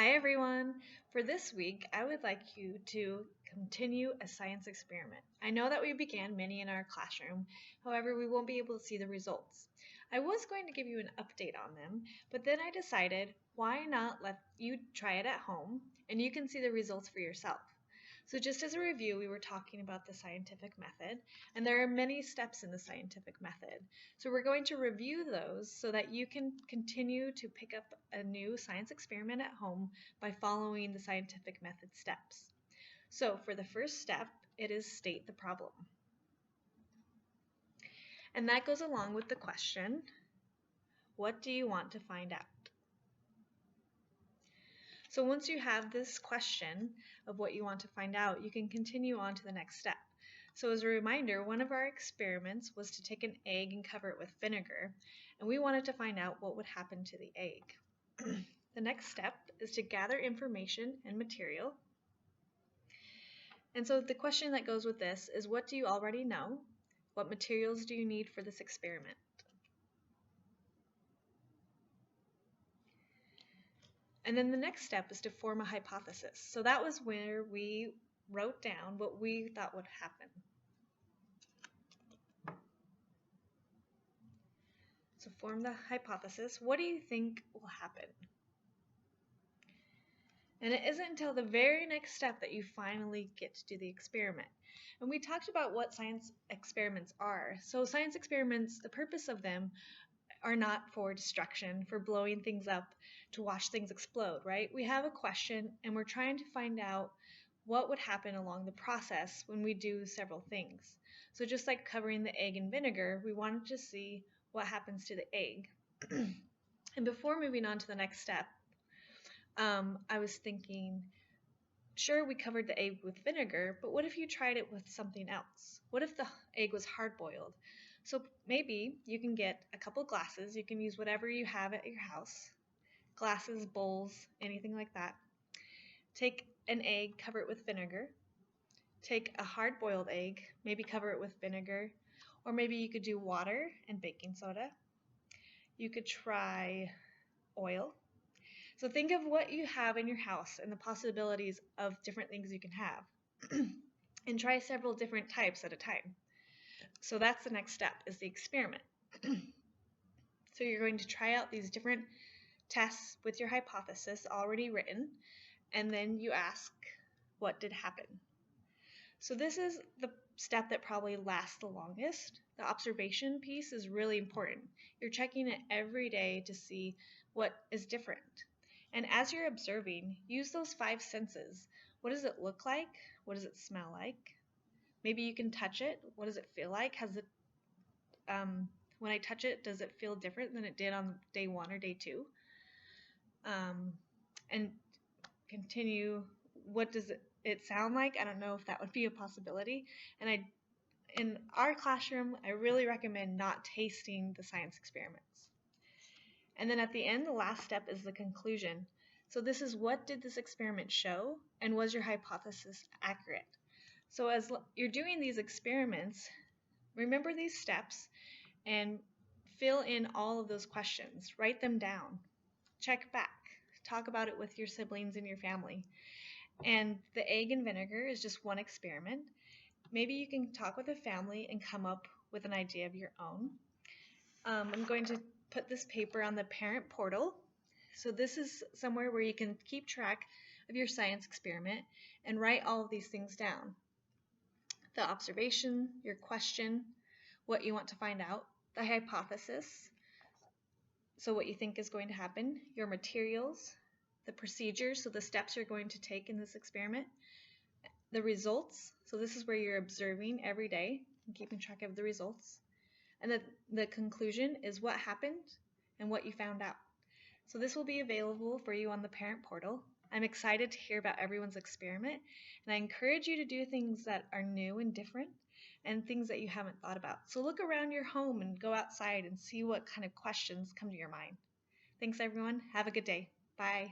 Hi everyone! For this week, I would like you to continue a science experiment. I know that we began many in our classroom, however, we won't be able to see the results. I was going to give you an update on them, but then I decided why not let you try it at home and you can see the results for yourself. So just as a review, we were talking about the scientific method, and there are many steps in the scientific method. So we're going to review those so that you can continue to pick up a new science experiment at home by following the scientific method steps. So for the first step, it is state the problem. And that goes along with the question, what do you want to find out? So once you have this question of what you want to find out, you can continue on to the next step. So as a reminder, one of our experiments was to take an egg and cover it with vinegar, and we wanted to find out what would happen to the egg. The next step is to gather information and material. And so the question that goes with this is, what do you already know? What materials do you need for this experiment? And then the next step is to form a hypothesis. So that was where we wrote down what we thought would happen. So form the hypothesis. What do you think will happen? And it isn't until the very next step that you finally get to do the experiment. And we talked about what science experiments are. So science experiments, the purpose of them are not for destruction, for blowing things up, to watch things explode, right? We have a question and we're trying to find out what would happen along the process when we do several things. So just like covering the egg in vinegar, we wanted to see what happens to the egg. And before moving on to the next step, I was thinking, sure, we covered the egg with vinegar, but what if you tried it with something else? What if the egg was hard-boiled? So maybe you can get a couple glasses. You can use whatever you have at your house, glasses, bowls, anything like that. Take an egg, cover it with vinegar. Take a hard-boiled egg, maybe cover it with vinegar, or maybe you could do water and baking soda. You could try oil. So think of what you have in your house and the possibilities of different things you can have. And try several different types at a time. So that's the next step, is the experiment. So you're going to try out these different tests with your hypothesis already written, and then you ask, what did happen? So this is the step that probably lasts the longest. The observation piece is really important. You're checking it every day to see what is different. And as you're observing, use those 5 senses. What does it look like? What does it smell like? Maybe you can touch it. What does it feel like? When I touch it, does it feel different than it did on day 1 or day 2? And continue, what does it sound like? I don't know if that would be a possibility. And in our classroom, I really recommend not tasting the science experiments. And then at the end, the last step is the conclusion. So this is, what did this experiment show, and was your hypothesis accurate? So as you're doing these experiments, remember these steps and fill in all of those questions. Write them down. Check back. Talk about it with your siblings and your family. And the egg and vinegar is just one experiment. Maybe you can talk with a family and come up with an idea of your own. I'm going to put this paper on the parent portal. So this is somewhere where you can keep track of your science experiment and write all of these things down. The observation, your question, what you want to find out, the hypothesis, so what you think is going to happen, your materials, the procedures, so the steps you're going to take in this experiment, the results, so this is where you're observing every day and keeping track of the results, and the conclusion is what happened and what you found out. So this will be available for you on the parent portal. I'm excited to hear about everyone's experiment, and I encourage you to do things that are new and different and things that you haven't thought about. So look around your home and go outside and see what kind of questions come to your mind. Thanks everyone. Have a good day. Bye.